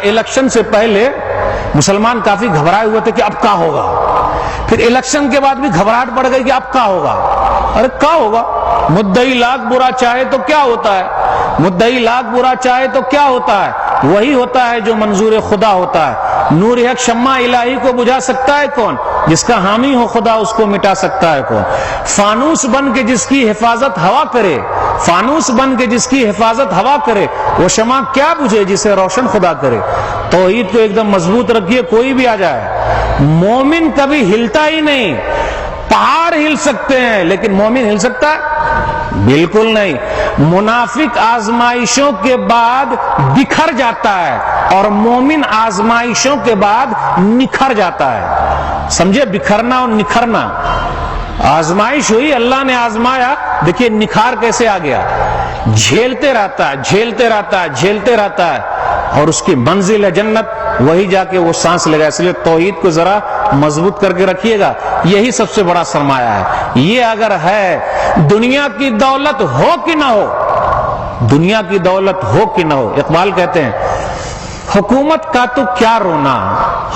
Election سے پہلے مسلمان کافی گھبرائے ہوئے تھے کہ اب کیا ہوگا. پھر الیکشن کے بعد بھی گھبراہٹ بڑھ گئی کہ اب کیا ہوگا. ارے کیا ہوگا؟ مدعی لاکھ برا چاہے تو کیا ہوتا ہے؟ مدعی لاکھ برا چاہے تو کیا ہوتا ہے؟ وہی ہوتا ہے جو منظور خدا ہوتا ہے. نور حق شمع الہی کو بجھا سکتا ہے کون؟ جس کا حامی ہو خدا اس کو مٹا سکتا ہے کون؟ فانوس بن کے جس کی حفاظت ہوا کرے، فانوس بن کے جس کی حفاظت ہوا کرے، وہ شمع کیا بجھے جسے روشن خدا کرے. توحید کو ایک دم مضبوط رکھیے، کوئی بھی آ جائے. مومن کبھی ہلتا ہی نہیں. پہاڑ ہل سکتے ہیں لیکن مومن ہل سکتا ہے؟ بالکل نہیں. منافق آزمائشوں کے بعد بکھر جاتا ہے اور مومن آزمائشوں کے بعد نکھر جاتا ہے. سمجھے؟ بکھرنا اور نکھرنا. آزمائش ہوئی، اللہ نے آزمایا، دیکھیے نکھار کیسے آ گیا. جھیلتے رہتا ہے، جھیلتے رہتا ہے، جھیلتے رہتا ہے، اور اس کی منزل ہے جنت. وہی جا کے وہ سانس لے گا. اس لیے توحید کو ذرا مضبوط کر کے رکھیے گا. یہی سب سے بڑا سرمایہ ہے. یہ اگر ہے، دنیا کی دولت ہو کہ نہ ہو، دنیا کی دولت ہو کہ نہ ہو. اقبال کہتے ہیں حکومت کا تو کیا رونا،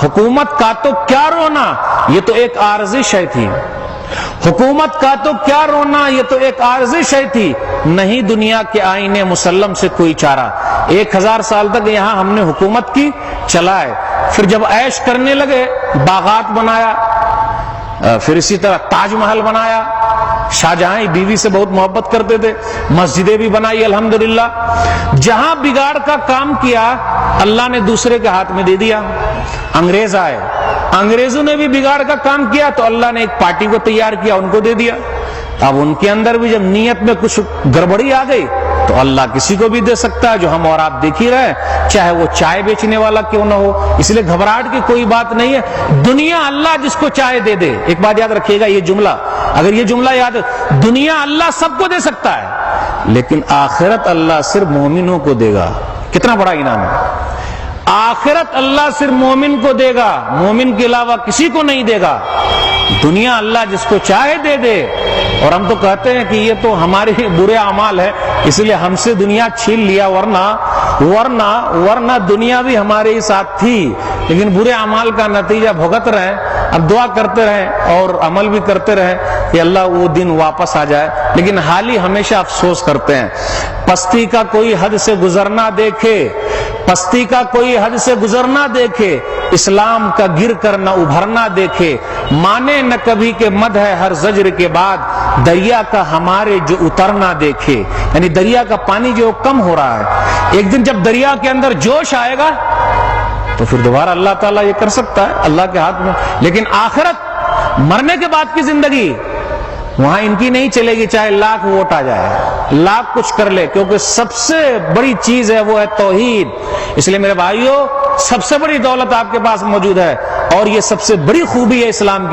حکومت کا تو کیا رونا، یہ تو ایک عارضی شے تھی. حکومت کا تو کیا رونا، یہ تو ایک عارضی شے تھی. نہیں دنیا کے آئینے مسلم سے کوئی چارہ. 1000 سال تک یہاں ہم نے حکومت کی، چلائے. پھر جب عیش کرنے لگے، باغات بنایا، پھر اسی طرح تاج محل بنایا. شاہجہاں بیوی سے بہت محبت کرتے تھے، مسجدیں بھی بنائی الحمدللہ. جہاں بگاڑ کا کام کیا اللہ نے دوسرے کے ہاتھ میں دے دیا. انگریز آئے، انگریزوں نے بھی بگاڑ کا کام کیا تو اللہ نے ایک پارٹی کو تیار کیا، ان کو دے دیا. اب ان کے اندر بھی جب نیت میں کچھ گڑبڑی آ گئی تو اللہ کسی کو بھی دے سکتا ہے، جو ہم اور آپ دیکھ ہی رہے، چاہے وہ چائے بیچنے والا کیوں نہ ہو. اس لیے گھبراہٹ کی کوئی بات نہیں ہے. دنیا اللہ جس کو چائے دے دے. ایک بات یاد رکھیے گا، یہ جملہ اگر یہ جملہ یاد ہے، دنیا اللہ سب کو دے سکتا ہے لیکن آخرت اللہ صرف مومنوں کو دے گا. کتنا بڑا انعام ہے. آخرت اللہ صرف مومن کو دے گا، مومن کے علاوہ کسی کو نہیں دے گا. دنیا اللہ جس کو چاہے دے دے. اور ہم تو کہتے ہیں کہ یہ تو ہمارے برے اعمال ہے اس لیے ہم سے دنیا چھین لیا، ورنہ دنیا بھی ہمارے ہی ساتھ تھی. لیکن برے اعمال کا نتیجہ بھگت رہے. اب دعا کرتے رہیں اور عمل بھی کرتے رہیں کہ اللہ وہ دن واپس آ جائے. لیکن حال ہی ہمیشہ افسوس کرتے ہیں. پستی کا کوئی حد سے گزرنا دیکھے، پستی کا کوئی حد سے گزرنا دیکھے، اسلام کا گر کر نہ ابھرنا دیکھے. مانے نہ کبھی کہ مد ہے ہر زجر کے بعد، دریا کا ہمارے جو اترنا دیکھے. یعنی دریا کا پانی جو کم ہو رہا ہے، ایک دن جب دریا کے اندر جوش آئے گا تو پھر دوبارہ اللہ تعالیٰ یہ کر سکتا ہے، اللہ کے ہاتھ میں. لیکن آخرت، مرنے کے بعد کی زندگی، وہاں ان کی نہیں چلے گی چاہے لاکھ ووٹ آ جائے، لاکھ کچھ کر لے، کیونکہ سب سے بڑی چیز ہے وہ ہے توحید. اس لیے میرے بھائیوں، سب سے بڑی دولت آپ کے پاس موجود ہے اور یہ سب سے بڑی خوبی ہے اسلام کی.